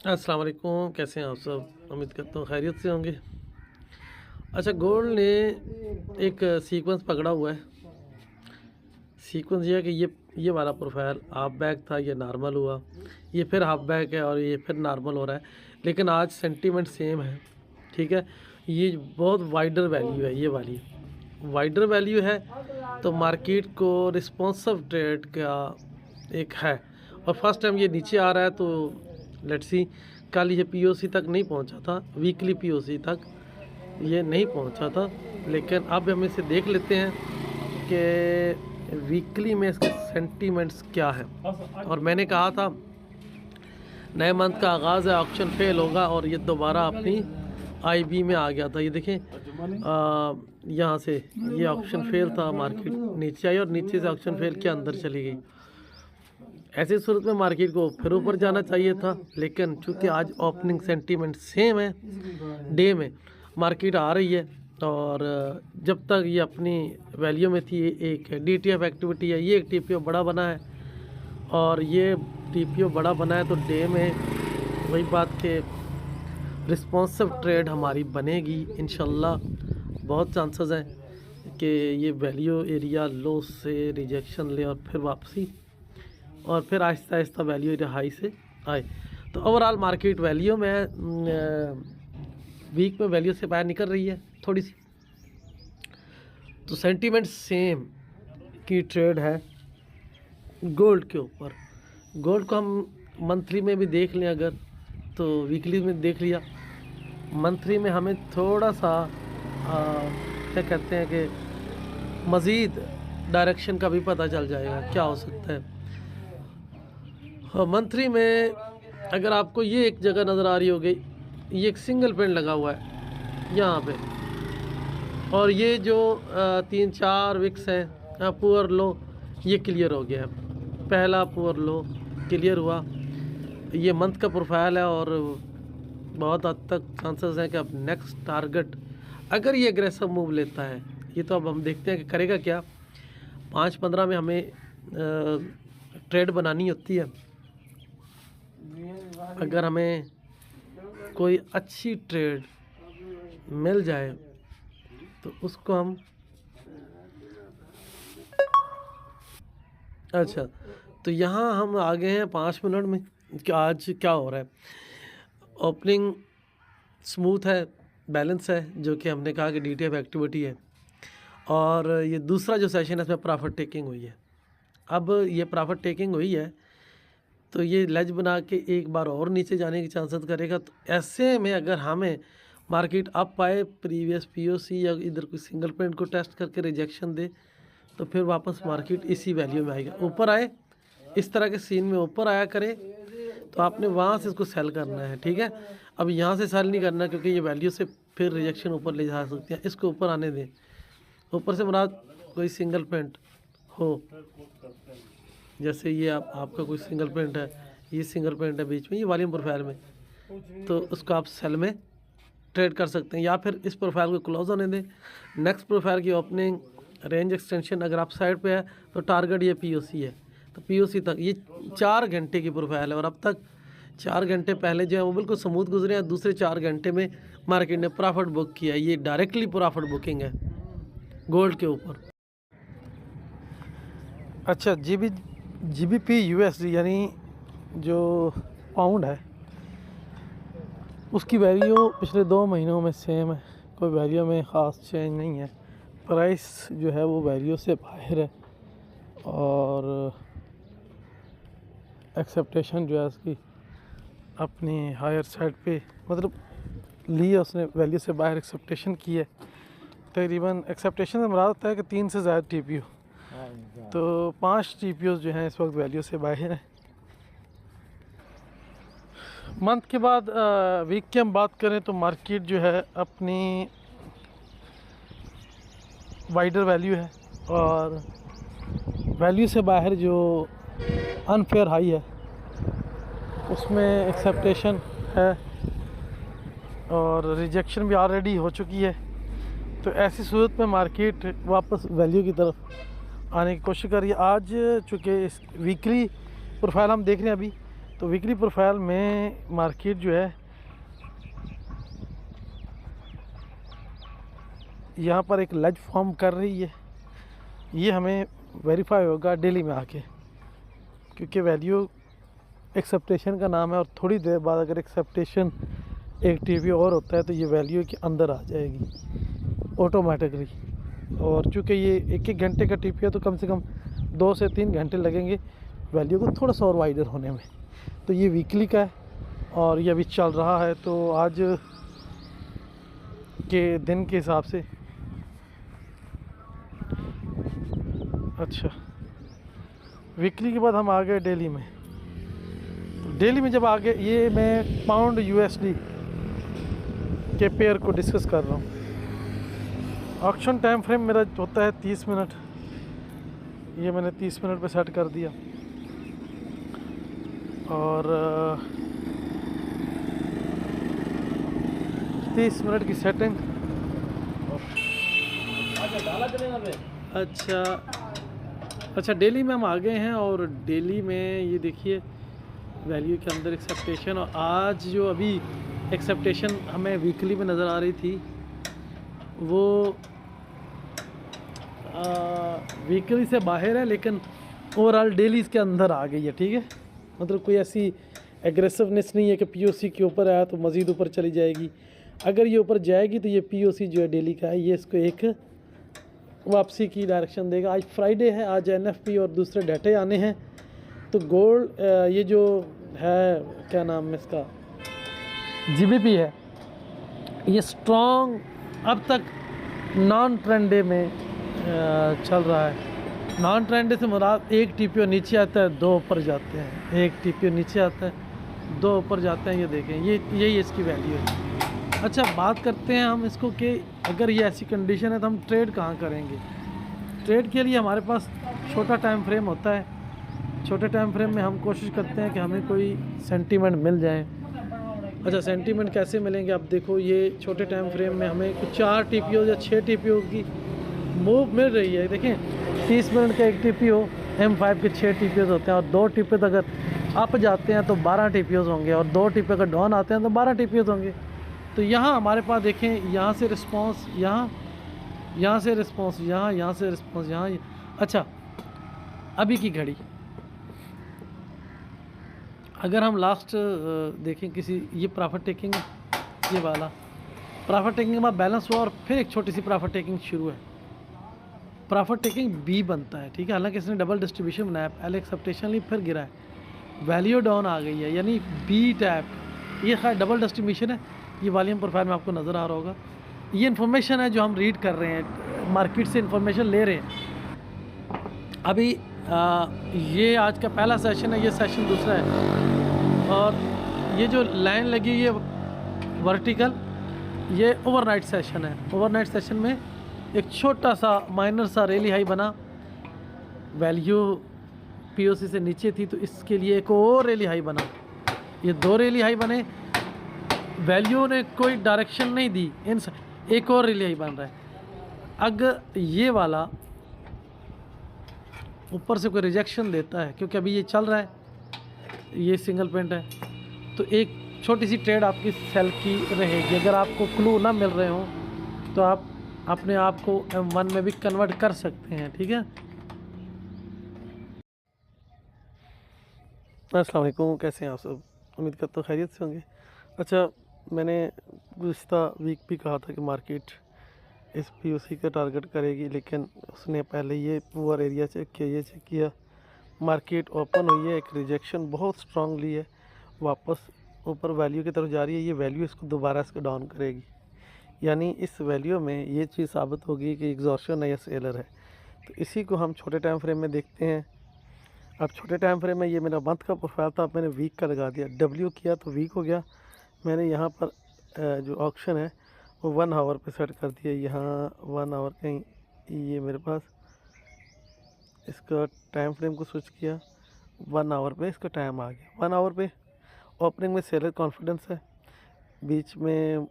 अस्सलाम वालेकुम, कैसे हैं आप सब? उम्मीद करता हूँ खैरियत से होंगे। अच्छा, गोल्ड ने एक सीक्वेंस पकड़ा हुआ है। सीक्वेंस ये है कि ये वाला प्रोफाइल हाफ बैक था, ये नॉर्मल हुआ, ये फिर हाफ बैक है और ये फिर नॉर्मल हो रहा है। लेकिन आज सेंटीमेंट सेम है, ठीक है। ये बहुत वाइडर वैल्यू है, ये वाली वाइडर वैल्यू है। तो मार्केट को रिस्पॉन्सिव ट्रेड का एक है, और फर्स्ट टाइम ये नीचे आ रहा है। तो लेट्स सी, कल ये पीओसी तक नहीं पहुंचा था, वीकली पीओसी तक ये नहीं पहुंचा था। लेकिन अब हम इसे देख लेते हैं कि वीकली में इसके सेंटीमेंट्स क्या है। और मैंने कहा था नए मंथ का आगाज़ है, ऑक्शन फेल होगा, और ये दोबारा अपनी आईबी में आ गया था। ये देखें, यहाँ से ये ऑक्शन फेल था, मार्केट नीचे आई और नीचे से ऑक्शन फेल के अंदर चली गई। ऐसी सूरत में मार्केट को फिर ऊपर जाना चाहिए था, लेकिन चूंकि आज ओपनिंग सेंटीमेंट सेम है, डे में मार्केट आ रही है। और जब तक ये अपनी वैल्यू में थी, एक डीटीएफ एक्टिविटी है, ये एक टीपीओ बड़ा बना है और ये टीपीओ बड़ा बना है, तो डे में वही बात के रिस्पॉन्सिव ट्रेड हमारी बनेगी इंशाल्लाह। बहुत चांसेस हैं कि ये वैल्यू एरिया लो से रिजेक्शन ले और फिर वापसी, और फिर Aahista Aahista value area high से आए। तो ओवरऑल मार्केट वैल्यू में वीक में वैल्यू से बाहर निकल रही है थोड़ी सी। तो सेंटीमेंट सेम की ट्रेड है गोल्ड के ऊपर। गोल्ड को हम मंथली में भी देख लें अगर, तो वीकली में देख लिया, मंथली में हमें थोड़ा सा क्या कहते हैं कि मज़ीद डायरेक्शन का भी पता चल जाएगा क्या हो सकता है। मंथली में अगर आपको ये एक जगह नज़र आ रही होगी, ये एक सिंगल पेन लगा हुआ है यहाँ पे, और ये जो 3-4 विक्स हैं पुअर लो, ये क्लियर हो गया है। पहला पुअर लो क्लियर हुआ, ये मंथ का प्रोफाइल है, और बहुत हद तक चांसेस हैं कि अब नेक्स्ट टारगेट अगर ये एग्रेसिव मूव लेता है, ये तो अब हम देखते हैं कि करेगा क्या। 5-15 में हमें ट्रेड बनानी होती है। अगर हमें कोई अच्छी ट्रेड मिल जाए तो उसको हम अच्छा, तो यहाँ हम आ गए हैं 5 मिनट में कि आज क्या हो रहा है। ओपनिंग स्मूथ है, बैलेंस है, जो कि हमने कहा कि डीटीएफ एक्टिविटी है, और ये दूसरा जो सेशन है इसमें प्रॉफिट टेकिंग हुई है। अब ये प्रॉफिट टेकिंग हुई है तो ये लेज बना के एक बार और नीचे जाने की चांसेस करेगा। तो ऐसे में अगर हमें मार्केट अप आए, प्रीवियस पीओसी या इधर कोई सिंगल पॉइंट को टेस्ट करके रिजेक्शन दे, तो फिर वापस मार्केट इसी वैल्यू में आएगा। ऊपर आए, इस तरह के सीन में ऊपर आया करे, तो आपने वहाँ से इसको सेल करना है, ठीक है। अब यहाँ से सेल नहीं करना, क्योंकि ये वैल्यू से फिर रिजेक्शन ऊपर ले जा सकती है। इसको ऊपर आने दें, ऊपर से मुराद कोई सिंगल पॉइंट हो, जैसे ये आपका कोई सिंगल पॉइंट है, ये सिंगल पॉइंट है बीच में, ये वॉल्यूम प्रोफाइल में, तो उसको आप सेल में ट्रेड कर सकते हैं, या फिर इस प्रोफाइल को क्लोज होने दें। नेक्स्ट प्रोफाइल की ओपनिंग रेंज एक्सटेंशन अगर आप साइड पे है, तो टारगेट ये पीओसी है, तो पीओसी तक ये 4 घंटे की प्रोफाइल है, और अब तक 4 घंटे पहले जो है वो बिल्कुल स्मूथ गुजरे हैं। दूसरे 4 घंटे में मार्केट ने प्रॉफिट बुक किया है। ये डायरेक्टली प्रॉफिट बुकिंग है गोल्ड के ऊपर। अच्छा, जीबीपी यूएसडी यानी जो पाउंड है, उसकी वैल्यू पिछले 2 महीनों में सेम है, कोई वैल्यू में ख़ास चेंज नहीं है। प्राइस जो है वो वैल्यू से बाहर है, और एक्सेप्टेशन जो है उसकी अपनी हायर साइड पे, मतलब लिए उसने वैल्यू से बाहर एक्सेप्टेशन की है। तकरीबन एक्सेप्टेशन से मुराद होता है कि 3 से ज़्यादा टीपीओ, तो 5 टीपीओ जो हैं इस वक्त वैल्यू से बाहर हैं। मंथ के बाद वीक की हम बात करें तो मार्केट जो है अपनी वाइडर वैल्यू है, और वैल्यू से बाहर जो अनफेयर हाई है उसमें एक्सेप्टेशन है, और रिजेक्शन भी ऑलरेडी हो चुकी है। तो ऐसी सूरत में मार्केट वापस वैल्यू की तरफ आने की कोशिश कर रही है। आज चूँकि इस वीकली प्रोफाइल हम देख रहे हैं अभी, तो वीकली प्रोफाइल में मार्केट जो है यहाँ पर एक लज फॉर्म कर रही है। ये हमें वेरीफाई होगा डेली में आके, क्योंकि वैल्यू एक्सेप्टेशन का नाम है और थोड़ी देर बाद अगर एक्सेप्टेशन एक टीपी और होता है तो ये वैल्यू के अंदर आ जाएगी ऑटोमेटिकली। और चूँकि ये एक एक घंटे का टीपी है तो कम से कम 2 से 3 घंटे लगेंगे वैल्यू को थोड़ा सा और वाइडर होने में। तो ये वीकली का है और ये अभी चल रहा है। तो आज के दिन के हिसाब से अच्छा, वीकली के बाद हम आ गए डेली में। डेली में जब आ गए, ये मैं पाउंड यूएसडी के पेयर को डिस्कस कर रहा हूँ। ऑक्शन टाइम फ्रेम मेरा होता है 30 मिनट। ये मैंने 30 मिनट पे सेट कर दिया और 30 मिनट की सेटिंग। अच्छा, डेली में हम आ गए हैं और डेली में ये देखिए वैल्यू के अंदर एक्सेप्टेशन। और आज जो अभी एक्सेप्टेशन हमें वीकली में नज़र आ रही थी वो वीकली से बाहर है, लेकिन ओवरऑल डेली इसके अंदर आ गई है। ठीक है, मतलब कोई ऐसी एग्रेसिवनेस नहीं है कि पीओसी के ऊपर आया तो मज़ीद ऊपर चली जाएगी। अगर ये ऊपर जाएगी तो ये पीओसी जो है डेली का है, ये इसको एक वापसी की डायरेक्शन देगा। आज फ्राइडे है, आज एनएफपी और दूसरे डाटे आने हैं। तो गोल्ड ये जो है क्या नाम है इसका, जीबीपी है, ये स्ट्रॉन्ग अब तक नॉन ट्रेंड डे में चल रहा है। नॉन ट्रेंड डे से मुराद एक टीपीओ नीचे आता है, 2 ऊपर जाते हैं। एक टीपीओ नीचे आता है, 2 ऊपर जाते हैं। ये देखें, ये यही इसकी वैल्यू है। अच्छा, बात करते हैं हम इसको कि अगर ये ऐसी कंडीशन है तो हम ट्रेड कहाँ करेंगे। ट्रेड के लिए हमारे पास छोटा टाइम फ्रेम होता है। छोटे टाइम फ्रेम में हम कोशिश करते हैं कि हमें कोई सेंटीमेंट मिल जाए। अच्छा, सेंटीमेंट कैसे मिलेंगे? आप देखो, ये छोटे टाइम फ्रेम में हमें कुछ 4 टीपीओ या 6 टीपीओ की मूव मिल रही है। देखें, 30 मिनट का एक टीपीओ, M5 के 6 टीपीओ होते हैं और 2 टीपीओ अगर अप जाते हैं तो 12 टीपीओ होंगे और 2 टीपीओ अगर डाउन आते हैं तो 12 टीपीओ होंगे। तो यहाँ हमारे पास देखें, यहाँ से रिस्पॉन्स, यहाँ से रिस्पॉन्स, यहाँ से रिस्पॉन्स, यहाँ। अच्छा, अभी की घड़ी अगर हम लास्ट देखें किसी, ये प्रॉफिट टेकिंग, ये वाला प्रॉफिट टेकिंग के बाद बैलेंस हुआ और फिर एक छोटी सी प्रॉफिट टेकिंग शुरू है। प्रॉफिट टेकिंग बी बनता है। ठीक है, हालांकि इसने डबल डिस्ट्रीब्यूशन बनाया, पहले एक्सेप्टेशन ली फिर गिरा है, वैल्यू डाउन आ गई है, यानी बी टैप। ये खैर डबल डिस्ट्रीब्यूशन है। ये वॉल्यूम प्रोफाइल में आपको नज़र आ रहा होगा। ये इन्फॉर्मेशन है जो हम रीड कर रहे हैं, मार्केट से इन्फॉर्मेशन ले रहे हैं। अभी ये आज का पहला सेशन है, ये सेशन दूसरा है। और ये जो लाइन लगी है वर्टिकल, ये ओवरनाइट सेशन है। ओवरनाइट सेशन में एक छोटा सा माइनर सा रैली हाई बना, वैल्यू पीओसी से नीचे थी तो इसके लिए एक और रैली हाई बना। ये 2 रैली हाई बने, वैल्यू ने कोई डायरेक्शन नहीं दी, इन एक और रैली हाई बन रहा है। अगर ये वाला ऊपर से कोई रिजेक्शन देता है, क्योंकि अभी ये चल रहा है, ये सिंगल पेंट है, तो एक छोटी सी ट्रेड आपकी सेल की रहेगी। अगर आपको क्लू ना मिल रहे हो तो आप अपने आप को M1 में भी कन्वर्ट कर सकते हैं। ठीक है, अस्सलाम वालेकुम, कैसे हैं आप सब? उम्मीद करता हूँ खैरियत से होंगे। अच्छा, मैंने गुज़िश्ता वीक भी कहा था कि मार्केट इस पीओसी का टारगेट करेगी, लेकिन उसने पहले ये पुअर एरिया चेक किया, ये चेक किया, मार्केट ओपन हुई है, एक रिजेक्शन बहुत स्ट्रांगली है, वापस ऊपर वैल्यू की तरफ जा रही है। ये वैल्यू इसको दोबारा इसको डाउन करेगी, यानी इस वैल्यू में ये चीज़ साबित होगी कि एग्जॉशन है या सेलर है। तो इसी को हम छोटे टाइम फ्रेम में देखते हैं। अब छोटे टाइम फ्रेम में ये मेरा मंथ का प्रोफाइल था, मैंने वीक का लगा दिया, डब्ल्यू किया तो वीक हो गया। मैंने यहाँ पर जो ऑप्शन है वो 1 आवर पे सेट कर दिया। यहाँ 1 आवर कहीं, ये मेरे पास इसका टाइम फ्रेम को स्विच किया, 1 आवर पे इसका टाइम आ गया। 1 आवर पे ओपनिंग में सेलर कॉन्फिडेंस है, बीच में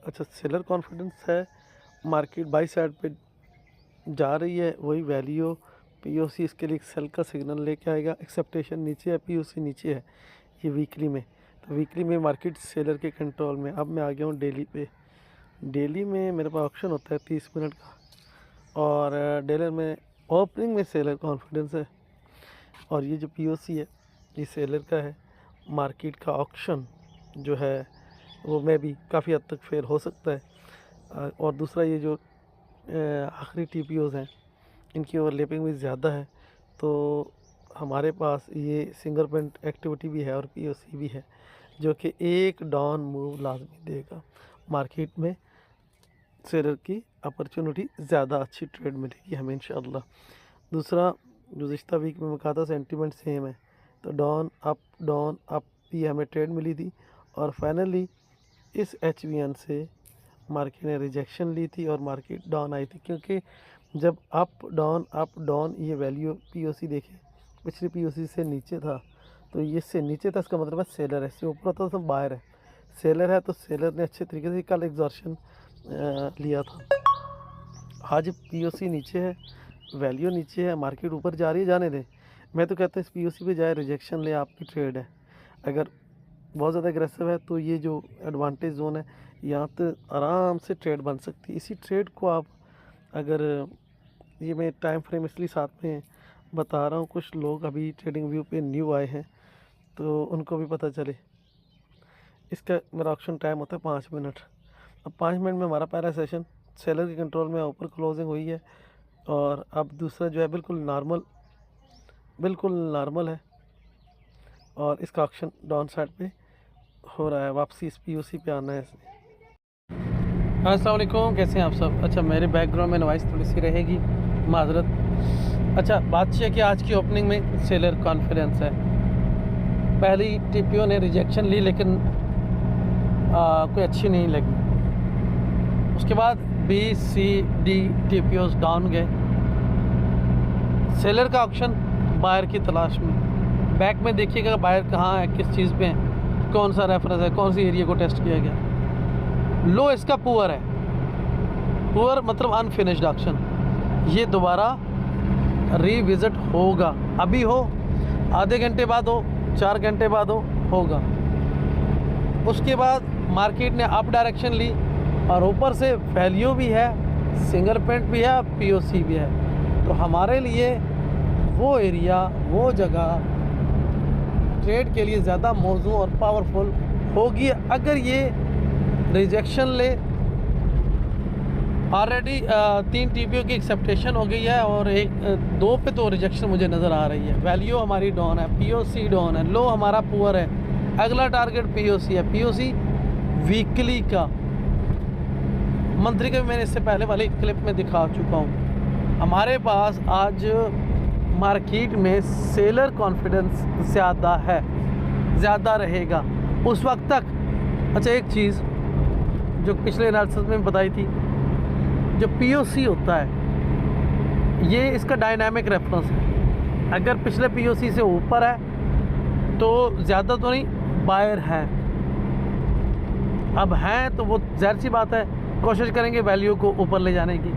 अच्छा सेलर कॉन्फिडेंस है, मार्केट बाई साइड पे जा रही है, वही वैल्यू पीओसी इसके लिए एक सेल का सिग्नल लेके आएगा। एक्सेप्टेशन नीचे है, पीओसी नीचे है, ये वीकली में। तो वीकली में मार्केट सेलर के कंट्रोल में। अब मैं आ गया हूँ डेली पे। डेली में मेरे पास ऑप्शन होता है 30 मिनट का, और डेली में ओपनिंग में सेलर कॉन्फिडेंस है, और ये जो पीओसी है ये सेलर का है। मार्केट का ऑक्शन जो है वो में भी काफ़ी हद तक फेल हो सकता है। और दूसरा ये जो आखिरी टीपीओज़ हैं इनकी ओवरलैपिंग भी ज़्यादा है, तो हमारे पास ये फिंगरप्रिंट एक्टिविटी भी है और पीओसी भी है, जो कि एक डाउन मूव लाजमी देगा। मार्केट में सेलर की अपॉर्चुनिटी ज़्यादा अच्छी ट्रेड मिलेगी हमें इंशाअल्लाह। दूसरा गुज़िश्ता वीक में मैं कहा था सेंटीमेंट सेम है, तो डाउन अप भी हमें ट्रेड मिली थी, और फाइनली इस HVN से मार्केट ने रिजेक्शन ली थी और मार्केट डाउन आई थी। क्योंकि जब अप डाउन ये वैल्यू पीओसी देखें पिछली पीओसी से नीचे था, तो ये से नीचे था, इसका मतलब है सेलर है। इससे ऊपर होता तो बायर है, सेलर है तो सेलर ने अच्छे तरीके से कल एग्जॉर्शन लिया था। आज पीओसी नीचे है, वैल्यू नीचे है, मार्केट ऊपर जा रही है, जाने दें। मैं तो कहता हूँ इस पीओसी पे जाए, रिजेक्शन ले, आपकी ट्रेड है। अगर बहुत ज़्यादा एग्रेसिव है तो ये जो एडवांटेज जोन है यहाँ तो आराम से ट्रेड बन सकती है। इसी ट्रेड को आप अगर, ये मैं टाइम फ्रेम इसलिए साथ में बता रहा हूँ, कुछ लोग अभी ट्रेडिंग व्यू पे न्यू आए हैं तो उनको भी पता चले। इसका मेरा ऑप्शन टाइम होता है 5 मिनट। अब 5 मिनट में हमारा पहला सेशन सेलर के कंट्रोल में ऊपर क्लोजिंग हुई है, और अब दूसरा जो है बिल्कुल नॉर्मल है, और इसका ऑप्शन डाउन साइड पे हो रहा है। वापसी इस पीओसी पे आना है इसमें। अस्सलाम वालेकुम, कैसे हैं आप सब। अच्छा, मेरे बैकग्राउंड में नॉइस थोड़ी सी रहेगी, माजरत। अच्छा, बात यह है कि आज की ओपनिंग में सेलर कॉन्फिडेंस है। पहली टीपीओ ने रिजेक्शन ली, लेकिन कोई अच्छी नहीं लगी। उसके बाद BCD टीपीओज डाउन गए। सेलर का ऑप्शन बायर की तलाश में। बैक में देखिएगा बायर कहाँ है, किस चीज़ पे है, कौन सा रेफरेंस है, कौन सी एरिया को टेस्ट किया गया। लो इसका पुअर है, पुअर मतलब अनफिनिश्ड ऑप्शन। ये दोबारा रिविजिट होगा, अभी हो, आधे घंटे बाद हो, 4 घंटे बाद होगा। उसके बाद मार्केट ने अप डायरेक्शन ली, और ऊपर से वैल्यू भी है, सिंगल प्रिंट भी है, पीओसी भी है। तो हमारे लिए वो एरिया, वो जगह ट्रेड के लिए ज़्यादा मौजू और पावरफुल होगी अगर ये रिजेक्शन ले। ऑलरेडी 3 टीपीओ की एक्सेप्टेशन हो गई है, और 2 पे तो रिजेक्शन मुझे नज़र आ रही है। वैल्यू हमारी डाउन है, पीओसी डाउन है, लो हमारा पुअर है। अगला टारगेट पीओसी है, पीओसी वीकली का। मंथली का भी मैंने इससे पहले वाली क्लिप में दिखा चुका हूँ। हमारे पास आज मार्केट में सेलर कॉन्फिडेंस ज़्यादा है, ज़्यादा रहेगा उस वक्त तक। अच्छा, एक चीज़ जो पिछले एनालिसिस में बताई थी, जो पीओसी होता है ये इसका डायनामिक रेफरेंस है। अगर पिछले पीओसी से ऊपर है तो ज़्यादा तो नहीं, बायर है। अब हैं तो वो ज़ाहिर सी बात है कोशिश करेंगे वैल्यू को ऊपर ले जाने की।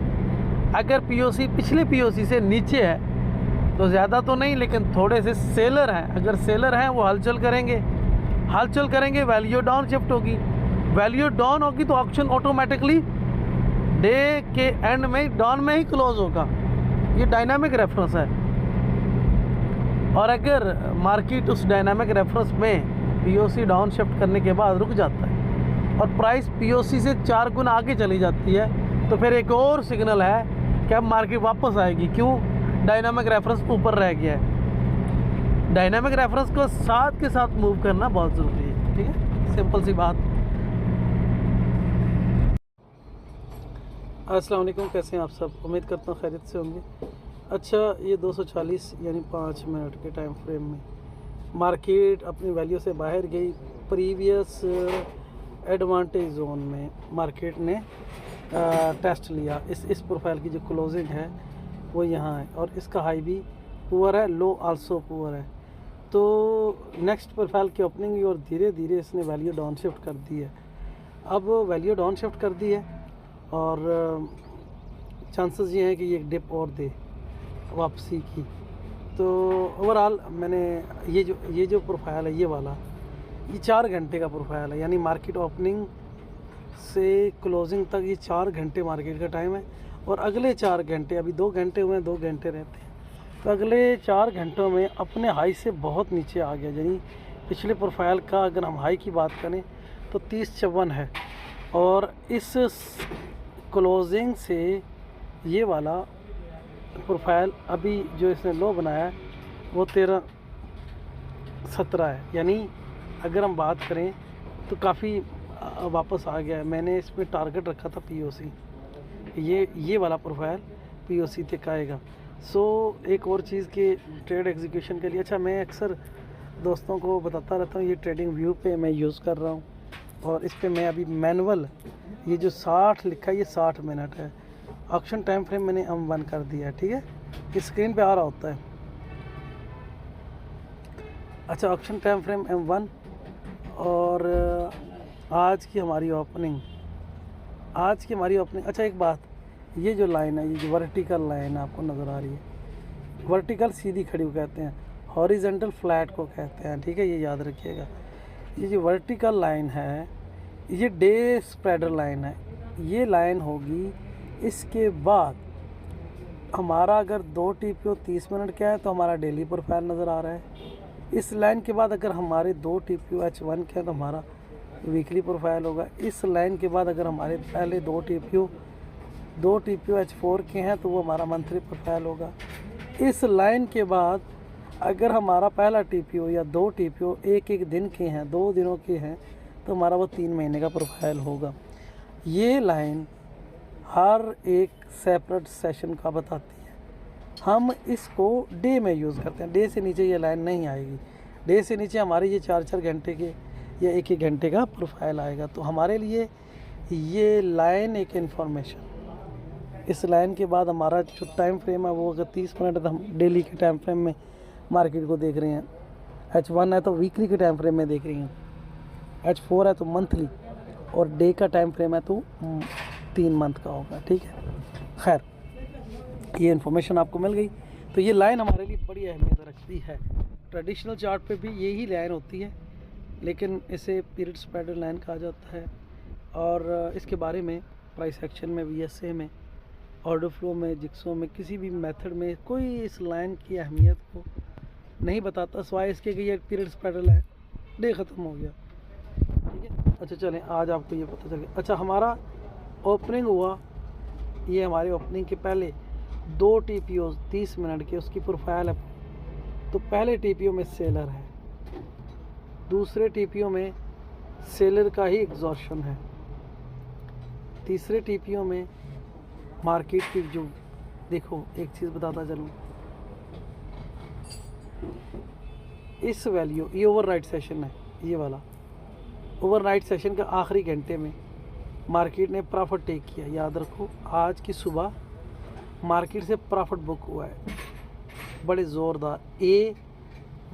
अगर पीओसी पिछले पीओसी से नीचे है तो ज़्यादा तो नहीं, लेकिन थोड़े से सेलर हैं। अगर सेलर हैं वो हलचल करेंगे, वैल्यू डाउन शिफ्ट होगी। वैल्यू डाउन होगी तो ऑप्शन ऑटोमेटिकली डे के एंड में डाउन में ही क्लोज होगा। ये डायनामिक रेफरेंस है। और अगर मार्केट उस डायनामिक रेफरेंस में पीओसी डाउन शिफ्ट करने के बाद रुक जाता है और प्राइस पीओसी से 4 गुना आगे चली जाती है, तो फिर एक और सिग्नल है कि अब मार्केट वापस आएगी। क्यों? डायनामिक रेफरेंस ऊपर रह गया है। डायनामिक रेफरेंस को साथ के साथ मूव करना बहुत ज़रूरी है। ठीक है, सिंपल सी बात। अस्सलाम वालेकुम, कैसे हैं आप सब। उम्मीद करता हूँ खैरियत से होंगे। अच्छा, ये 240 यानी 5 मिनट के टाइम फ्रेम में मार्केट अपनी वैल्यू से बाहर गई। प्रीवियस एडवांटेज जोन में मार्केट ने टेस्ट लिया। इस प्रोफाइल की जो क्लोजिंग है वो यहाँ है, और इसका हाई भी पुअर है, लो आल्सो पुअर है। तो नेक्स्ट प्रोफाइल की ओपनिंग हुई और धीरे धीरे इसने वैल्यू डाउन शिफ्ट कर दी है। अब वैल्यू डाउन शिफ्ट कर दी है और चांसेस ये हैं कि ये एक डिप और दे। वापसी की। तो ओवरऑल मैंने ये जो प्रोफाइल है ये वाला, ये 4 घंटे का प्रोफाइल है, यानी मार्केट ओपनिंग से क्लोजिंग तक ये 4 घंटे मार्केट का टाइम है। और अगले 4 घंटे, अभी 2 घंटे हुए हैं, 2 घंटे रहते हैं, तो अगले 4 घंटों में अपने हाई से बहुत नीचे आ गया। यानी पिछले प्रोफाइल का अगर हम हाई की बात करें तो 3054 है, और इस क्लोजिंग से ये वाला प्रोफाइल अभी जो इसने लो बनाया है वो 1317 है। यानी अगर हम बात करें तो काफ़ी वापस आ गया है। मैंने इसमें टारगेट रखा था पीओसी, ये वाला प्रोफाइल पीओसी तक आएगा। सो एक और चीज़ के ट्रेड एग्जीक्यूशन के लिए, अच्छा मैं अक्सर दोस्तों को बताता रहता हूँ, ये ट्रेडिंग व्यू पे मैं यूज़ कर रहा हूँ, और इस पे मैं अभी मैनुअल, ये जो 60 लिखा है ये 60 मिनट है। ऑक्शन टाइम फ्रेम मैंने M1 कर दिया है, ठीक है, ये स्क्रीन पे आ रहा होता है। अच्छा, ऑक्शन टाइम फ्रेम M1, और आज की हमारी ओपनिंग, अच्छा एक बात, ये जो लाइन है, ये जो वर्टिकल लाइन आपको नज़र आ रही है, वर्टिकल सीधी खड़ी को कहते हैं, हॉरिजेंटल फ्लैट को कहते हैं, ठीक है, ये याद रखिएगा। ये जो वर्टिकल लाइन है ये डे स्प्रेडर लाइन है, ये लाइन होगी। इसके बाद हमारा अगर 2 TPO 30 मिनट का है तो हमारा डेली प्रोफाइल नज़र आ रहा है। इस लाइन के बाद अगर हमारे 2 TPO H1 के हैं तो हमारा वीकली प्रोफाइल होगा। इस लाइन के बाद अगर हमारे पहले 2 TPO H4 के हैं तो वो हमारा मंथली प्रोफाइल होगा। इस लाइन के बाद अगर हमारा पहला TPO या 2 TPO एक दिन के हैं, 2 दिनों के हैं, तो हमारा वो 3 महीने का प्रोफाइल होगा। ये लाइन हर एक सेपरेट सेशन का बताती है। हम इसको डे में यूज़ करते हैं, डे से नीचे ये लाइन नहीं आएगी। डे से नीचे हमारे ये 4-4 घंटे के या 1-1 घंटे का प्रोफाइल आएगा। तो हमारे लिए ये लाइन एक इन्फॉर्मेशन, इस लाइन के बाद हमारा जो टाइम फ्रेम है वो अगर 30 मिनट है तो हम डेली के टाइम फ्रेम में मार्केट को देख रहे हैं। H1 है तो वीकली के टाइम फ्रेम में देख रही हैं, H4 है तो मंथली, और डे का टाइम फ्रेम है तो 3 मंथ का होगा, ठीक है। खैर, ये इन्फॉर्मेशन आपको मिल गई। तो ये लाइन हमारे लिए बड़ी अहमियत रखती है। ट्रेडिशनल चार्ट पे भी यही लाइन होती है, लेकिन इसे पीरियड स्प्रेडर लाइन कहा जाता है। और इसके बारे में प्राइस एक्शन में, VSA में, ऑर्डर फ्लो में, जिक्सो में, किसी भी मेथड में कोई इस लाइन की अहमियत को नहीं बताता, सिवाय इसके कि ये पीरियड स्प्रेडर लाइन, डे ख़त्म हो गया, ठीक है। अच्छा चलें, आज आपको ये पता चल गया। अच्छा, हमारा ओपनिंग हुआ, ये हमारे ओपनिंग के पहले 2 TPO 30 मिनट के, उसकी प्रोफाइल है। तो पहले TPO में सेलर है, दूसरे TPO में सेलर का ही एग्जॉर्शन है, तीसरे TPO में मार्केट की जो, देखो एक चीज़ बताता चलूँ, इस वैल्यू, ये ओवरनाइट सेशन है, ये वाला ओवरनाइट सेशन के आखिरी घंटे में मार्केट ने प्रॉफिट टेक किया। याद रखो, आज की सुबह मार्केट से प्रॉफिट बुक हुआ है, बड़े ज़ोरदार। A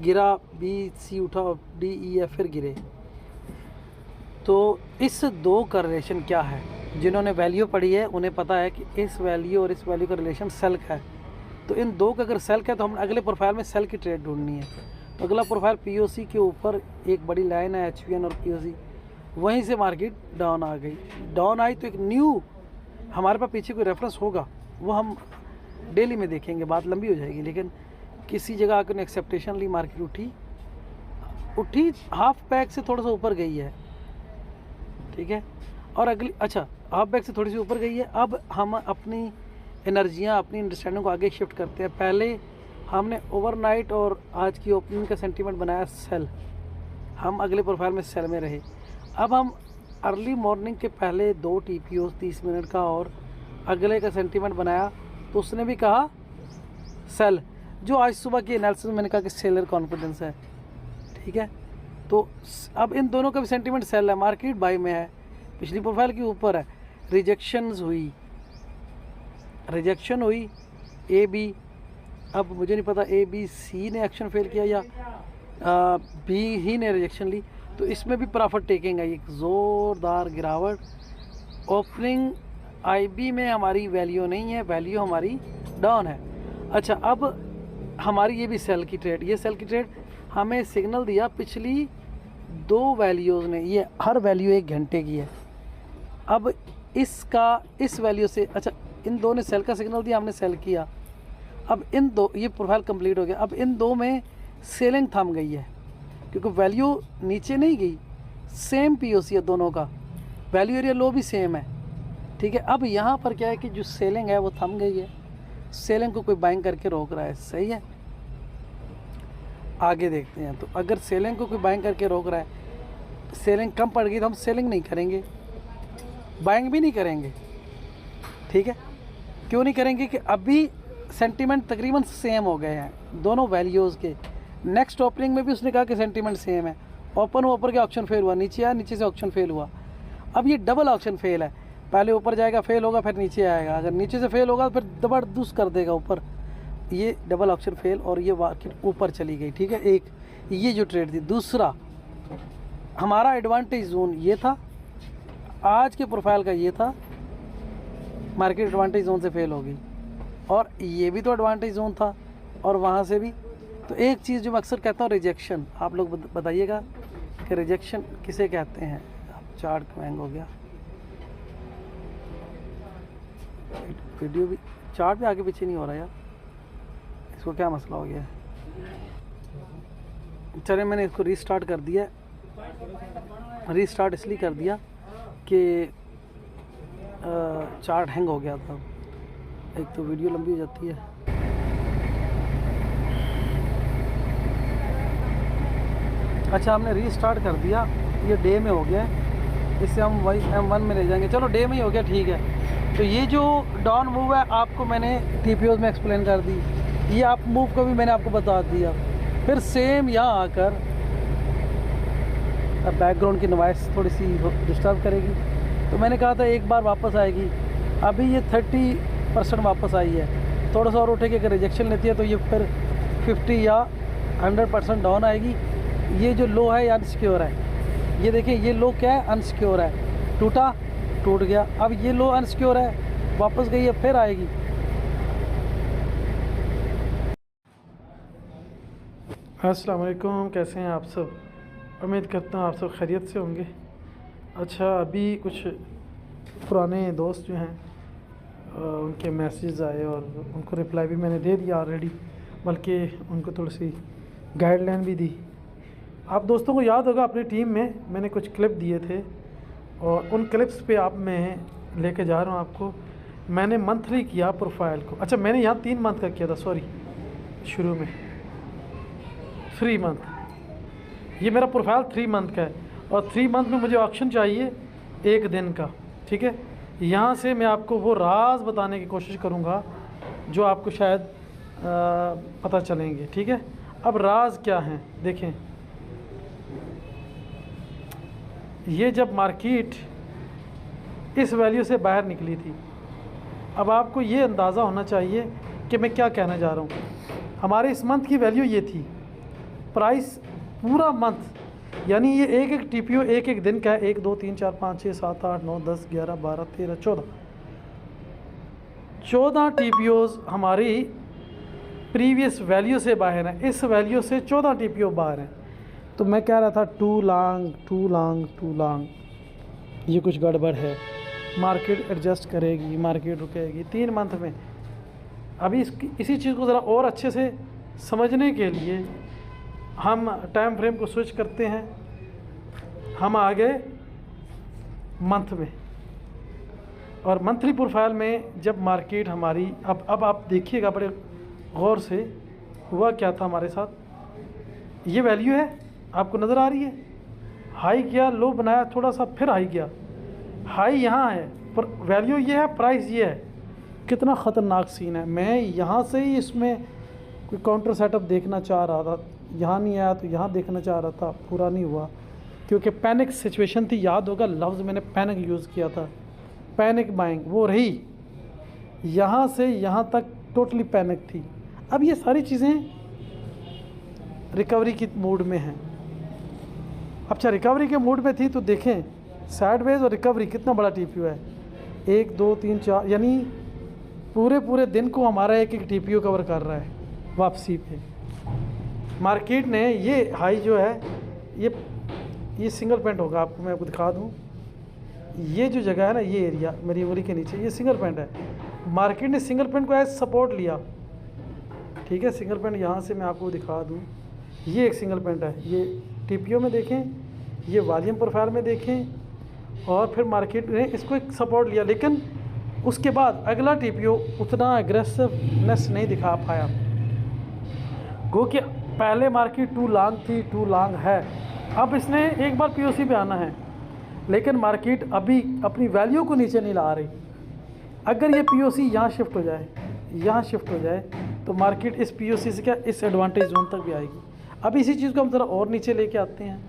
गिरा, B C उठा, D E F फिर गिरे। तो इस 2 का रिलेशन क्या है? जिन्होंने वैल्यू पढ़ी है उन्हें पता है कि इस वैल्यू और इस वैल्यू का रिलेशन सेल का है। तो इन 2 का अगर सेल का है तो हम अगले प्रोफाइल में सेल की ट्रेड ढूंढनी है। तो अगला प्रोफाइल POC के ऊपर एक बड़ी लाइन है, HVN और POC, वहीं से मार्केट डाउन आ गई। डाउन आई तो एक न्यू, हमारे पास पीछे कोई रेफरेंस होगा, वो हम डेली में देखेंगे, बात लंबी हो जाएगी। लेकिन किसी जगह आकर एक्सेप्टेशन ली, मार्केट उठी हाफ पैक से थोड़ा सा ऊपर गई है, ठीक है। और अगली, अच्छा हाफ बैक से थोड़ी सी ऊपर गई है। अब हम अपनी एनर्जियाँ, अपनी अंडरस्टैंडिंग को आगे शिफ्ट करते हैं। पहले हमने ओवरनाइट और आज की ओपनिंग का सेंटीमेंट बनाया सेल, हम अगले प्रोफाइल में सेल में रहे। अब हम अर्ली मॉर्निंग के पहले 2 TPO 30 मिनट का और अगले का सेंटीमेंट बनाया, तो उसने भी कहा सेल। जो आज सुबह की एनालिसिस में मैंने कहा कि सेलर कॉन्फिडेंस है, ठीक है। तो अब इन दोनों का भी सेंटीमेंट सेल है, मार्केट बाई में है, पिछली प्रोफाइल के ऊपर है। रिजेक्शन हुई AB, अब मुझे नहीं पता ABC ने एक्शन फेल किया या B ही ने रिजेक्शन ली, तो इसमें भी प्रॉफिट टेकिंग है, एक ज़ोरदार गिरावट। ओपनिंग IB में हमारी वैल्यू नहीं है, वैल्यू हमारी डाउन है। अच्छा, अब हमारी ये भी सेल की ट्रेड, ये सेल की ट्रेड हमें सिग्नल दिया पिछली 2 वैल्यूज़ ने, ये हर वैल्यू 1 घंटे की है। अब इसका इस वैल्यू से, अच्छा इन 2 ने सेल का सिग्नल दिया, हमने सेल किया। अब इन 2, ये प्रोफाइल कंप्लीट हो गया। अब इन 2 में सेलिंग थम गई है क्योंकि वैल्यू नीचे नहीं गई, सेम पीओसी है दोनों का, वैल्यू एरिया लो भी सेम है, ठीक है। अब यहाँ पर क्या है कि जो सेलिंग है वो थम गई है, सेलिंग को कोई बाइंग करके रोक रहा है, सही है। आगे देखते हैं, तो अगर सेलिंग को कोई बाइंग करके रोक रहा है, सेलिंग कम पड़ गई तो हम सेलिंग नहीं करेंगे, बाइंग भी नहीं करेंगे, ठीक है। क्यों नहीं करेंगे कि अभी सेंटीमेंट तकरीबन सेम हो गए हैं दोनों वैल्यूज़ के। नेक्स्ट ओपनिंग में भी उसने कहा कि सेंटीमेंट सेम है, ओपन हुआ, ऊपर के ऑप्शन फेल हुआ, नीचे आया, नीचे से ऑप्शन फेल हुआ। अब ये डबल ऑप्शन फेल है, पहले ऊपर जाएगा फेल होगा, फिर नीचे आएगा, अगर नीचे से फेल होगा फिर जबरदस्त कर देगा ऊपर। ये डबल ऑप्शन फेल और ये मार्केट ऊपर चली गई, ठीक है। एक ये जो ट्रेड थी। दूसरा हमारा एडवांटेज जोन ये था, आज के प्रोफाइल का ये था, मार्केट एडवांटेज जोन से फेल होगी, और ये भी तो एडवांटेज जोन था और वहाँ से भी। तो एक चीज़ जो मैं अक्सर कहता हूँ, रिजेक्शन, आप लोग बताइएगा कि रिजेक्शन किसे कहते हैं। अब चार्ट क्यों हैंग हो गया, वीडियो भी, चार्ट भी आगे पीछे नहीं हो रहा यार, इसको क्या मसला हो गया है। चले, मैंने इसको रीस्टार्ट कर दिया, रीस्टार्ट इसलिए कर दिया कि चार्ट हैंग हो गया था, एक तो वीडियो लंबी हो जाती है। अच्छा, हमने रीस्टार्ट कर दिया, ये डे में हो गया, इससे हम वही M1 में ले जाएंगे। चलो डे में ही हो गया, ठीक है। तो ये जो डाउन मूव है आपको मैंने TPOs में एक्सप्लेन कर दी, ये आप मूव को भी मैंने आपको बता दिया। फिर सेम यहाँ आकर, अब बैकग्राउंड की नॉइस थोड़ी सी डिस्टर्ब करेगी, तो मैंने कहा था एक बार वापस आएगी, अभी ये 30% वापस आई है, थोड़ा सा और उठेगी, अगर रिजेक्शन लेती है तो ये फिर 50 या 100% डाउन आएगी। ये जो लो है ये अनसिक्योर है, ये देखें, ये लो क्या है, अनसिक्योर है, टूट गया। अब ये लो अनसिक्योर है, वापस गई है, फिर आएगी। अस्सलाम वालेकुम, कैसे हैं आप सब? उम्मीद करता हूँ आप सब खैरियत से होंगे। अच्छा, अभी कुछ पुराने दोस्त जो हैं उनके मैसेज आए और उनको रिप्लाई भी मैंने दे दिया ऑलरेडी, बल्कि उनको थोड़ी सी गाइडलाइन भी दी। आप दोस्तों को याद होगा, अपनी टीम में मैंने कुछ क्लिप दिए थे और उन क्लिप्स पे आप मैं लेके जा रहा हूँ आपको। मैंने मंथली किया प्रोफाइल को, अच्छा मैंने यहाँ 3 मंथ का किया था, सॉरी शुरू में 3 मंथ, ये मेरा प्रोफाइल 3 मंथ का है और 3 मंथ में मुझे ऑप्शन चाहिए 1 दिन का, ठीक है। यहाँ से मैं आपको वो राज बताने की कोशिश करूँगा जो आपको शायद पता चलेंगे, ठीक है। अब राज क्या हैं, देखें, ये जब मार्केट इस वैल्यू से बाहर निकली थी, अब आपको ये अंदाज़ा होना चाहिए कि मैं क्या कहना चाह रहा हूँ। हमारे इस मंथ की वैल्यू ये थी, प्राइस पूरा मंथ, यानी ये एक एक TPO एक एक दिन का है, 1 2 3 4 5 6 7 8 9 10 11 12 13 14 TPOs हमारी प्रीवियस वैल्यू से बाहर हैं, इस वैल्यू से 14 TPO बाहर हैं। तो मैं कह रहा था टू लॉन्ग, ये कुछ गड़बड़ है, मार्केट एडजस्ट करेगी, मार्केट रुकेगी 3 मंथ में। अभी इसी चीज़ को ज़रा और अच्छे से समझने के लिए हम टाइम फ्रेम को स्विच करते हैं, हम आ गए मंथ में, और मंथली प्रोफाइल में जब मार्केट हमारी, अब आप देखिएगा बड़े गौर से, हुआ क्या था हमारे साथ। ये वैल्यू है, आपको नज़र आ रही है, हाई किया, लो बनाया थोड़ा सा, फिर हाई किया, हाई यहाँ है पर वैल्यू ये है, प्राइस ये है। कितना ख़तरनाक सीन है। मैं यहाँ से ही इसमें कोई काउंटर सेटअप देखना चाह रहा था, यहाँ नहीं आया तो यहाँ देखना चाह रहा था, पूरा नहीं हुआ क्योंकि पैनिक सिचुएशन थी। याद होगा लफ्ज़ मैंने पैनिक यूज़ किया था, पैनिक बाइंग वो रही, यहाँ से यहाँ तक टोटली पैनिक थी। अब ये सारी चीज़ें रिकवरी की मूड में हैं। अच्छा, रिकवरी के मूड में थी तो देखें साइडवेज और रिकवरी कितना बड़ा TPO है, 1 2 3 4, यानी पूरे दिन को हमारा एक एक टीपीओ कवर कर रहा है वापसी पे। मार्केट ने ये हाई जो है ये सिंगल पॉइंट होगा, आपको मैं आपको दिखा दूँ। ये जो जगह है ना, ये एरिया मेरी उंगली के नीचे, ये सिंगल पॉइंट है। मार्केट ने सिंगल पॉइंट को एज सपोर्ट लिया, ठीक है। सिंगल पॉइंट यहाँ से मैं आपको दिखा दूँ, ये एक सिंगल पॉइंट है। ये टीपीओ में देखें, ये वॉल्यूम प्रोफाइल में देखें, और फिर मार्केट ने इसको एक सपोर्ट लिया, लेकिन उसके बाद अगला टीपीओ उतना एग्रेसिवनेस नहीं दिखा पाया, क्योंकि पहले मार्केट टू लॉन्ग थी, टू लॉन्ग है। अब इसने एक बार पीओसी पे आना है, लेकिन मार्केट अभी अपनी वैल्यू को नीचे नहीं ला रही। अगर ये पीओसी यहाँ शिफ्ट हो जाए, यहाँ शिफ्ट हो जाए, तो मार्केट इस पीओसी से क्या इस एडवांटेज जोन तक भी आएगी। अब इसी चीज़ को हम ज़रा और नीचे लेके आते हैं।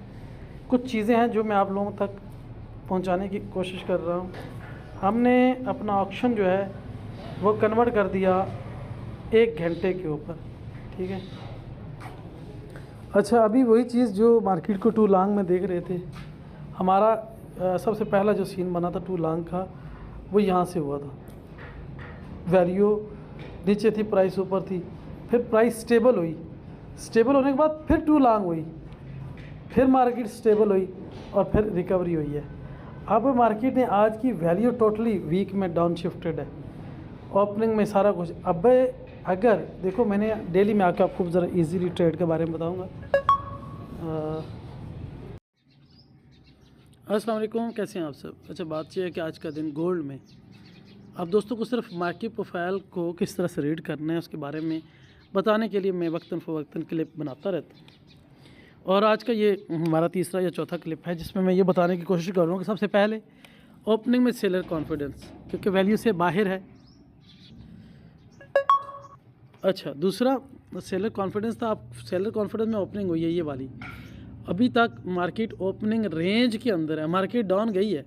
कुछ चीज़ें हैं जो मैं आप लोगों तक पहुंचाने की कोशिश कर रहा हूं। हमने अपना ऑप्शन जो है वो कन्वर्ट कर दिया 1 घंटे के ऊपर, ठीक है। अच्छा, अभी वही चीज़ जो मार्केट को टू लॉन्ग में देख रहे थे, हमारा सबसे पहला जो सीन बना था टू लॉन्ग का, वो यहाँ से हुआ था। वैल्यू नीचे थी, प्राइस ऊपर थी, फिर प्राइस स्टेबल हुई, स्टेबल होने के बाद फिर टू लॉन्ग हुई, फिर मार्केट स्टेबल हुई, और फिर रिकवरी हुई है। अब मार्केट ने आज की वैल्यू टोटली वीक में डाउन शिफ्टेड है, ओपनिंग में सारा कुछ। अब अगर देखो, मैंने डेली में आकर आपको ज़रा इजीली ट्रेड के बारे में बताऊंगा। अस्सलाम वालेकुम, कैसे हैं आप सब। अच्छा, बात यह है कि आज का दिन गोल्ड में, अब दोस्तों को सिर्फ मार्केट प्रोफाइल को किस तरह से रीड करना है उसके बारे में बताने के लिए मैं वक्तन फ़वक्तन क्लिप बनाता रहता हूँ। और आज का ये हमारा तीसरा या चौथा क्लिप है, जिसमें मैं ये बताने की कोशिश कर रहा हूँ कि सबसे पहले ओपनिंग में सेलर कॉन्फिडेंस, क्योंकि वैल्यू से बाहर है। अच्छा, दूसरा सेलर कॉन्फिडेंस था। आप सेलर कॉन्फिडेंस में ओपनिंग हुई है ये वाली, अभी तक मार्केट ओपनिंग रेंज के अंदर है। मार्केट डाउन गई है,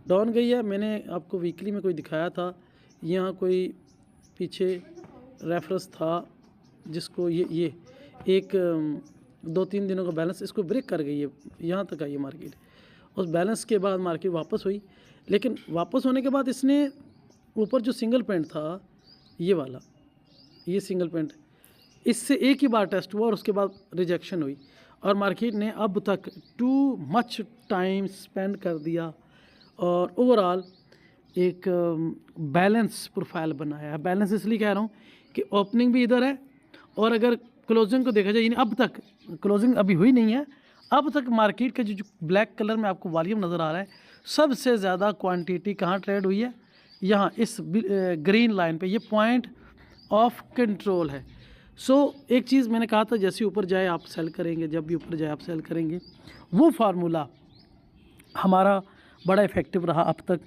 डाउन गई है। मैंने आपको वीकली में कोई दिखाया था, यहाँ कोई पीछे रेफरेंस था जिसको ये एक 2-3 दिनों का बैलेंस इसको ब्रेक कर गई है, यहाँ तक आई है मार्केट। उस बैलेंस के बाद मार्केट वापस हुई, लेकिन वापस होने के बाद इसने ऊपर जो सिंगल पॉइंट था ये वाला, ये सिंगल पॉइंट, इससे एक ही बार टेस्ट हुआ और उसके बाद रिजेक्शन हुई, और मार्केट ने अब तक टू मच टाइम स्पेंड कर दिया और ओवरऑल एक बैलेंस प्रोफाइल बनाया है। बैलेंस इसलिए कह रहा हूँ कि ओपनिंग भी इधर है, और अगर क्लोजिंग को देखा जाए, यानी अब तक क्लोजिंग अभी हुई नहीं है, अब तक मार्केट का जो ब्लैक कलर में आपको वॉल्यूम नज़र आ रहा है, सबसे ज़्यादा क्वांटिटी कहाँ ट्रेड हुई है, यहाँ इस ग्रीन लाइन पे। ये पॉइंट ऑफ कंट्रोल है। एक चीज़ मैंने कहा था, जैसे ऊपर जाए आप सेल करेंगे, जब भी ऊपर जाए आप सेल करेंगे, वो फार्मूला हमारा बड़ा इफ़ेक्टिव रहा अब तक।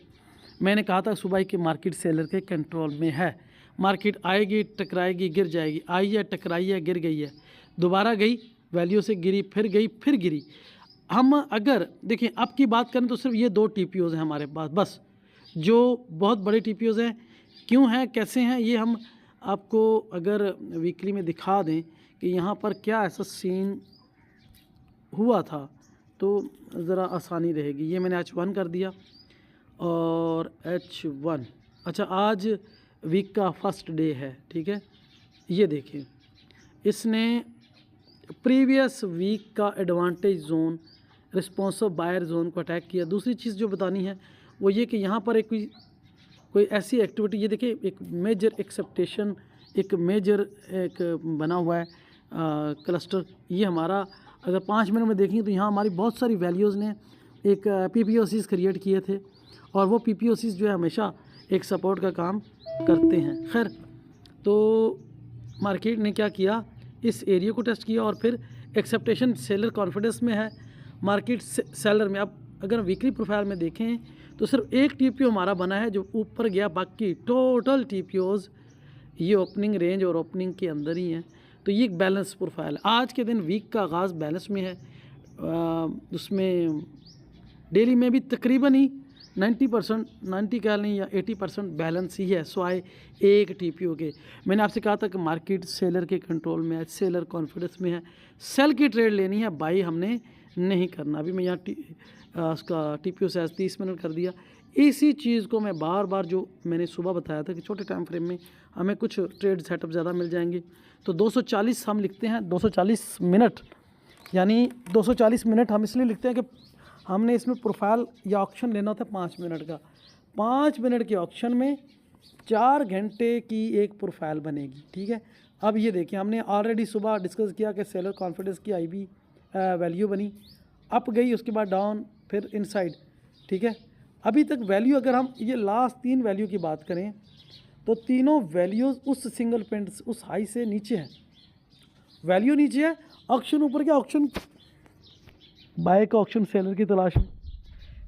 मैंने कहा था सुबह कि मार्केट सेलर के कंट्रोल में है, मार्केट आएगी, टकराएगी, गिर जाएगी, आई है, टकराई है, गिर गई है, दोबारा गई, वैल्यू से गिरी, फिर गई, फिर गिरी। हम अगर देखें अब की बात करें तो सिर्फ ये 2 टीपीओज़ हैं हमारे पास, बस, जो बहुत बड़े टीपीओज़ हैं। क्यों हैं, कैसे हैं, ये हम आपको अगर वीकली में दिखा दें कि यहाँ पर क्या ऐसा सीन हुआ था, तो ज़रा आसानी रहेगी। ये मैंने H1 कर दिया, और H1। अच्छा, आज वीक का फर्स्ट डे है, ठीक है। ये देखिए, इसने प्रीवियस वीक का advantage zone, responsive buyer zone को अटैक किया। दूसरी चीज़ जो बतानी है वो ये कि यहाँ पर एक कोई ऐसी एक्टिविटी, ये देखिए एक मेजर एक्सेप्टेशन, एक मेजर एक बना हुआ है क्लस्टर। ये हमारा अगर 5 मिनट में देखेंगे तो यहाँ हमारी बहुत सारी वैल्यूज़ ने एक पीपीओसीज क्रिएट किए थे, और वो पीपीओसीज जो है हमेशा एक सपोर्ट का काम करते हैं। खैर, तो मार्केट ने क्या किया, इस एरिया को टेस्ट किया, और फिर एक्सेप्टेशन सेलर कॉन्फिडेंस में है मार्केट सेलर में। अब अगर वीकली प्रोफाइल में देखें तो सिर्फ एक टीपीओ हमारा बना है जो ऊपर गया, बाकी टोटल टीपीओज़ ये ओपनिंग रेंज और ओपनिंग के अंदर ही हैं। तो ये एक बैलेंस प्रोफाइल है। आज के दिन वीक का आगाज़ बैलेंस में है, उसमें डेली में भी तकरीबन ही 90%, 90 कह लें या 80% बैलेंस ही है। स्वाय एक टीपीओ के। मैंने आपसे कहा था कि मार्केट सेलर के कंट्रोल में है, सेलर कॉन्फिडेंस में है, सेल की ट्रेड लेनी है, बाई हमने नहीं करना। अभी मैं यहाँ उसका टीपीओ साइज 30 मिनट कर दिया। इसी चीज़ को मैं बार बार, जो मैंने सुबह बताया था कि छोटे टाइम फ्रेम में हमें कुछ ट्रेड सेटअप ज़्यादा मिल जाएंगे, तो 240 हम लिखते हैं, 240 मिनट, यानी 240 मिनट हम इसलिए लिखते हैं कि हमने इसमें प्रोफाइल या ऑप्शन लेना होता है 5 मिनट का। 5 मिनट के ऑप्शन में 4 घंटे की एक प्रोफाइल बनेगी, ठीक है। अब ये देखिए, हमने ऑलरेडी सुबह डिस्कस किया कि सेलर कॉन्फिडेंस की IB वैल्यू बनी, अप गई, उसके बाद डाउन, फिर इनसाइड, ठीक है। अभी तक वैल्यू, अगर हम ये लास्ट 3 वैल्यू की बात करें तो तीनों वैल्यूज़ उस सिंगल पेंट, उस हाई से नीचे है। वैल्यू नीचे है, ऑक्शन ऊपर क्या, ऑक्शन बाय का ऑक्शन सेलर की तलाश में,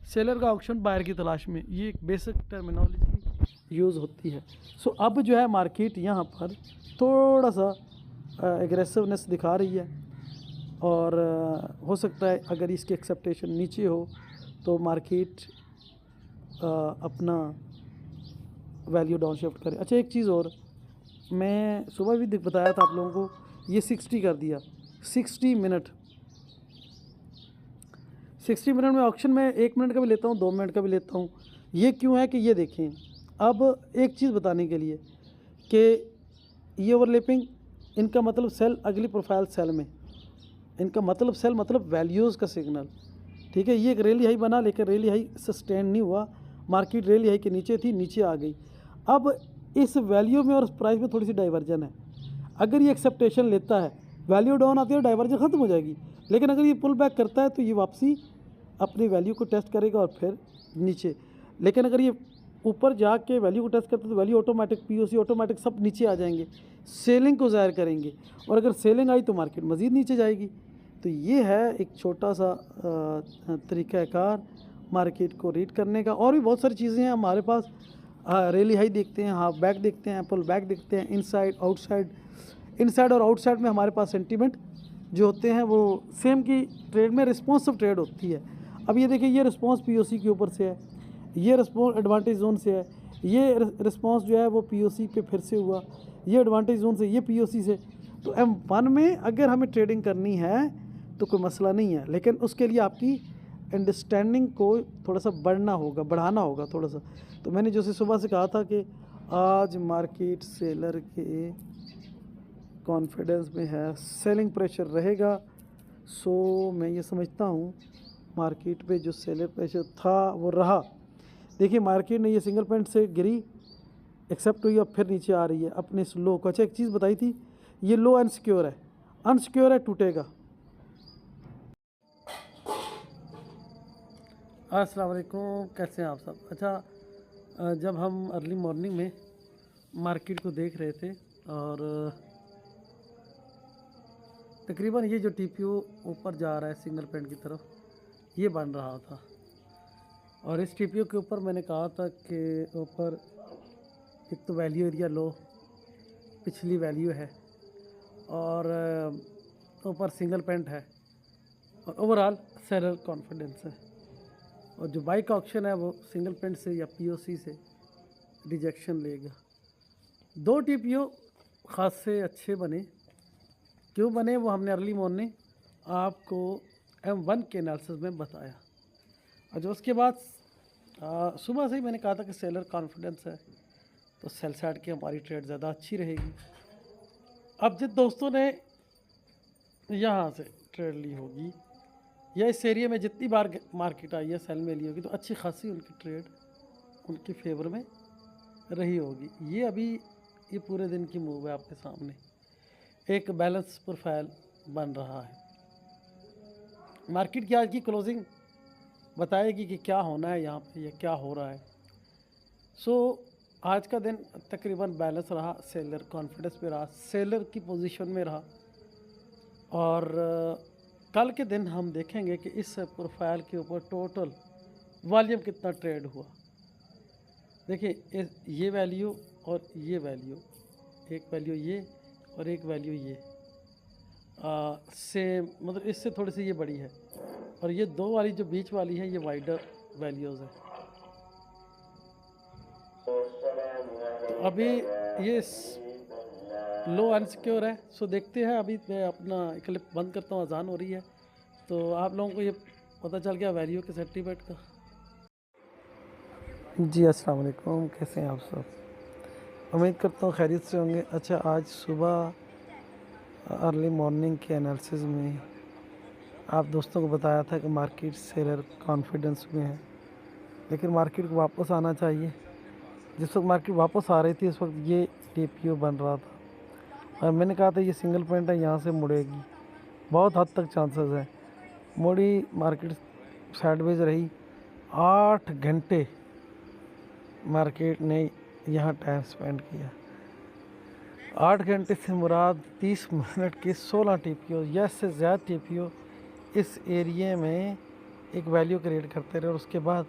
सेलर का ऑक्शन बायर की तलाश में। ये एक बेसिक टर्मिनोलॉजी यूज़ होती है। सो अब जो है मार्केट यहाँ पर थोड़ा सा एग्रेसिवनेस दिखा रही है, और हो सकता है अगर इसकी एक्सेप्टेशन नीचे हो तो मार्केट अपना वैल्यू डाउन शिफ्ट करे। अच्छा, एक चीज़ और, मैं सुबह भी बताया था आप लोगों को, ये 60 कर दिया, 60 मिनट, 60 मिनट में ऑप्शन में 1 मिनट का भी लेता हूँ, 2 मिनट का भी लेता हूँ। ये क्यों है कि ये देखें, अब एक चीज़ बताने के लिए कि ये ओवरलैपिंग, इनका मतलब सेल, अगली प्रोफाइल सेल में, इनका मतलब सेल मतलब वैल्यूज़ का सिग्नल, ठीक है। ये एक रैली हाई बना, लेकिन रैली हाई सस्टेन नहीं हुआ, मार्केट रैली हाई के नीचे थी, नीचे आ गई। अब इस वैल्यू में और प्राइस में थोड़ी सी डाइवर्जन है। अगर ये एक्सेप्टेशन लेता है, वैल्यू डाउन आती है, डाइवर्जन ख़त्म हो जाएगी। लेकिन अगर ये पुल बैक करता है तो ये वापसी अपनी वैल्यू को टेस्ट करेगा और फिर नीचे। लेकिन अगर ये ऊपर जाके वैल्यू को टेस्ट करता है तो वैल्यू ऑटोमेटिक, POC ऑटोमेटिक सब नीचे आ जाएंगे, सेलिंग को ज़ाहिर करेंगे, और अगर सेलिंग आई तो मार्केट मज़ीद नीचे जाएगी। तो ये है एक छोटा सा तरीक़ाकार मार्केट को रीड करने का। और भी बहुत सारी चीज़ें हैं हमारे पास, रैली हाई देखते हैं, हाफ बैक देखते हैं, पुल बैक देखते हैं, इनसाइड आउटसाइड। इनसाइड और आउटसाइड में हमारे पास सेंटीमेंट जो होते हैं वो सेम की ट्रेड में रिस्पॉन्सिव ट्रेड होती है। अब ये देखिए, ये रिस्पॉन्स POC के ऊपर से है, ये रिस्पॉन्स एडवांटेज जोन से है, ये रिस्पॉन्स जो है वो POC पे फिर से हुआ, ये एडवांटेज जोन से, ये POC से। तो M1 में अगर हमें ट्रेडिंग करनी है तो कोई मसला नहीं है, लेकिन उसके लिए आपकी अंडरस्टैंडिंग को थोड़ा सा बढ़ाना होगा थोड़ा सा। तो मैंने जैसे सुबह से कहा था कि आज मार्केट सेलर के कॉन्फिडेंस में है, सेलिंग प्रेशर रहेगा। सो मैं ये समझता हूँ मार्केट पे जो सेलर प्रेशर था वो रहा। देखिए, मार्केट ने ये सिंगल पॉइंट से गिरी, एक्सेप्ट हुई, अब फिर नीचे आ रही है अपने इस लो को। अच्छा, एक चीज़ बताई थी, ये लो अनसिक्योर है, अनसिक्योर है, टूटेगा। अस्सलाम वालेकुम, कैसे हैं आप सब। अच्छा, जब हम अर्ली मॉर्निंग में मार्केट को देख रहे थे और तकरीबन ये जो TPO ऊपर जा रहा है सिंगल पेंट की तरफ, ये बन रहा था, और इस TPO के ऊपर मैंने कहा था कि ऊपर एक तो वैल्यू एरिया लो, पिछली वैल्यू है, और ऊपर सिंगल पेंट है, और ओवरऑल सेलर कॉन्फिडेंस है, और जो बाई का ऑप्शन है वो सिंगल पेंट से या POC से रिजेक्शन लेगा। 2 TPO ख़ास से अच्छे बने, क्यों बने वो हमने अर्ली मॉर्निंग आपको M1 के एनालिसिस में बताया। और जो उसके बाद सुबह से ही मैंने कहा था कि सेलर कॉन्फिडेंस है तो सेल साइड की हमारी ट्रेड ज़्यादा अच्छी रहेगी। अब जिन दोस्तों ने यहाँ से ट्रेड ली होगी या इस एरिया में जितनी बार मार्केट आई है सेल में ली होगी, तो अच्छी खासी उनकी ट्रेड उनके फेवर में रही होगी। ये अभी ये पूरे दिन की मूव है आपके सामने, एक बैलेंस प्रोफाइल बन रहा है। मार्केट की आज की क्लोजिंग बताएगी कि क्या होना है यहाँ पे या क्या हो रहा है। सो आज का दिन तकरीबन बैलेंस रहा, सेलर कॉन्फिडेंस पे रहा, सेलर की पोजीशन में रहा, और कल के दिन हम देखेंगे कि इस प्रोफाइल के ऊपर टोटल वॉल्यूम कितना ट्रेड हुआ। देखिए, ये वैल्यू और ये वैल्यू, एक वैल्यू ये और एक वैल्यू ये सेम, मतलब इससे थोड़ी सी ये बड़ी है, और ये दो वाली जो बीच वाली है ये वाइडर वैल्यूज़ है। तो अभी ये लो अनसिक्योर है। सो देखते हैं, अभी मैं अपना क्लिप बंद करता हूँ, अजान हो रही है, तो आप लोगों को ये पता चल गया वैल्यू के सेंटीमेंट का। जी अस्सलाम वालेकुम, कैसे हैं आप सब? उम्मीद करता हूँ खैरियत से होंगे। अच्छा, आज सुबह अर्ली मॉर्निंग के एनालिसिस में आप दोस्तों को बताया था कि मार्केट सेलर कॉन्फिडेंस में है, लेकिन मार्केट को वापस आना चाहिए। जिस वक्त मार्केट वापस आ रही थी उस वक्त ये टीपीओ बन रहा था और मैंने कहा था ये सिंगल पॉइंट है, यहाँ से मुड़ेगी, बहुत हद तक चांसेस है। मुड़ी, मार्केट साइडवेज रही, 8 घंटे मार्केट ने यहाँ टाइम स्पेंड किया। 8 घंटे से मुराद 30 मिनट के 16 टीपीओ या इससे ज़्यादा टीपीओ इस एरिया में एक वैल्यू क्रिएट करते रहे और उसके बाद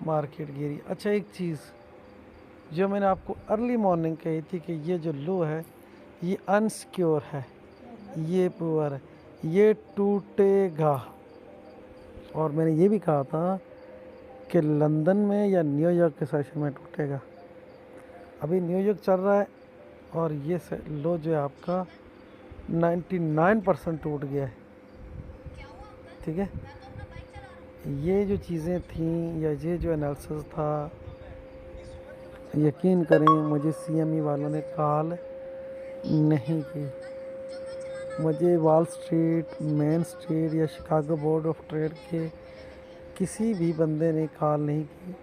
मार्केट गिरी। अच्छा, एक चीज़ जो मैंने आपको अर्ली मॉर्निंग कही थी कि ये जो लो है ये अनसिक्योर है, ये पुअर है, ये टूटेगा। और मैंने ये भी कहा था कि लंदन में या न्यूयॉर्क के सेशन में टूटेगा। अभी न्यूयॉर्क चल रहा है और ये लो जो है आपका 99% टूट गया है। ठीक है, ये जो चीज़ें थीं या ये जो एनालिसिस था, यकीन करें मुझे सीएमई वालों ने कॉल नहीं की। मुझे वॉल स्ट्रीट, मेन स्ट्रीट या शिकागो बोर्ड ऑफ ट्रेड के किसी भी बंदे ने कॉल नहीं की।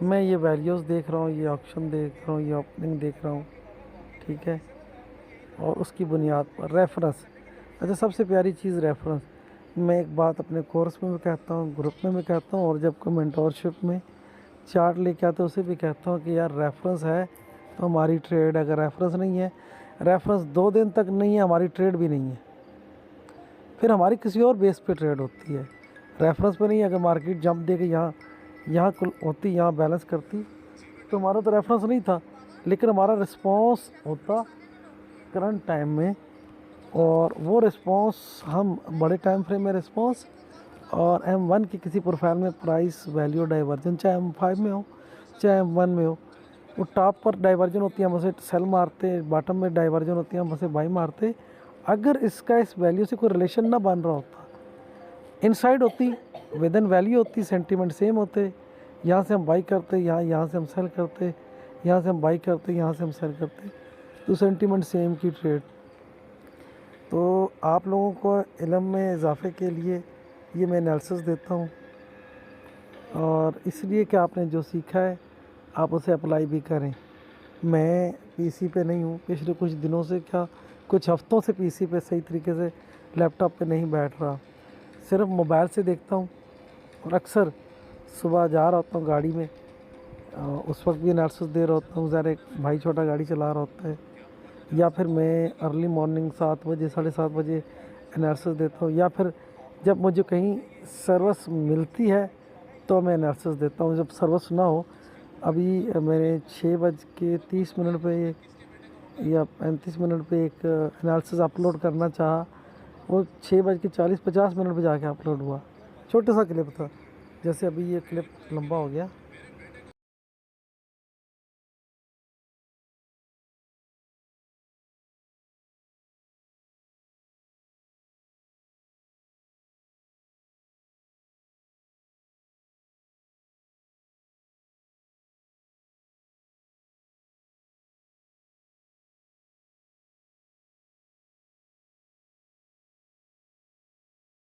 मैं ये वैल्यूज़ देख रहा हूँ, ये ऑप्शन देख रहा हूँ, ये ओपनिंग देख रहा हूँ, ठीक है, और उसकी बुनियाद पर रेफरेंस। अच्छा, सबसे प्यारी चीज़ रेफरेंस। मैं एक बात अपने कोर्स में भी कहता हूँ, ग्रुप में भी कहता हूँ, और जब कोई मेंटोरशिप में चार्ट लेके आते हैं उसे भी कहता हूँ कि यार रेफरेंस है तो हमारी ट्रेड, अगर रेफरेंस नहीं है, रेफरेंस 2 दिन तक नहीं है, हमारी ट्रेड भी नहीं है, फिर हमारी किसी और बेस पे ट्रेड होती है। रेफरेंस पे नहीं, अगर मार्केट जंप दे के यहाँ कुल होती, यहाँ बैलेंस करती, तो हमारा तो रेफरेंस नहीं था, लेकिन हमारा रिस्पॉन्स होता करंट टाइम में, और वो रिस्पॉन्स हम बड़े टाइम फ्रेम में रिस्पॉन्स और M1 की किसी प्रोफाइल में प्राइस वैल्यू डाइवर्जन, चाहे M5 में हो चाहे M1 में हो, वो टॉप पर डाइवर्जन होती है, हम उसे सेल मारते, बॉटम में डाइवर्जन होती है, हम उसे बाई मारते। अगर इसका इस वैल्यू से कोई रिलेशन ना बन रहा होता, इनसाइड होती, विद इन वैल्यू होती, सेंटीमेंट सेम होते, यहाँ से हम बाई करते, यहाँ से हम सेल करते, यहाँ से हम बाई करते, यहाँ से हम सेल करते, तो सेंटीमेंट सेम की ट्रेड। तो आप लोगों को इल्म में इजाफे के लिए ये मैं एनालिसिस देता हूँ, और इसलिए कि आपने जो सीखा है आप उसे अप्लाई भी करें। मैं पीसी पे नहीं हूँ, पिछले कुछ दिनों से, क्या कुछ हफ्तों से पीसी पे सही तरीके से लैपटॉप पे नहीं बैठ रहा, सिर्फ मोबाइल से देखता हूँ। और अक्सर सुबह जा रहा होता हूँ गाड़ी में, उस वक्त भी एनालिसिस दे रहा होता हूँ, ज़रा एक भाई छोटा गाड़ी चला रहा होता है, या फिर मैं अर्ली मॉर्निंग 7 बजे 7:30 बजे एनालिसिस देता हूँ, या फिर जब मुझे कहीं सर्विस मिलती है तो मैं एनालिसिस देता हूँ। जब सर्विस ना हो, अभी मैंने 6:30 पे या 35 पे एक एनालिसिस अपलोड करना चाहा, वो 6:40-50 पे जाके अपलोड हुआ। छोटा सा क्लिप था, जैसे अभी ये क्लिप लंबा हो गया।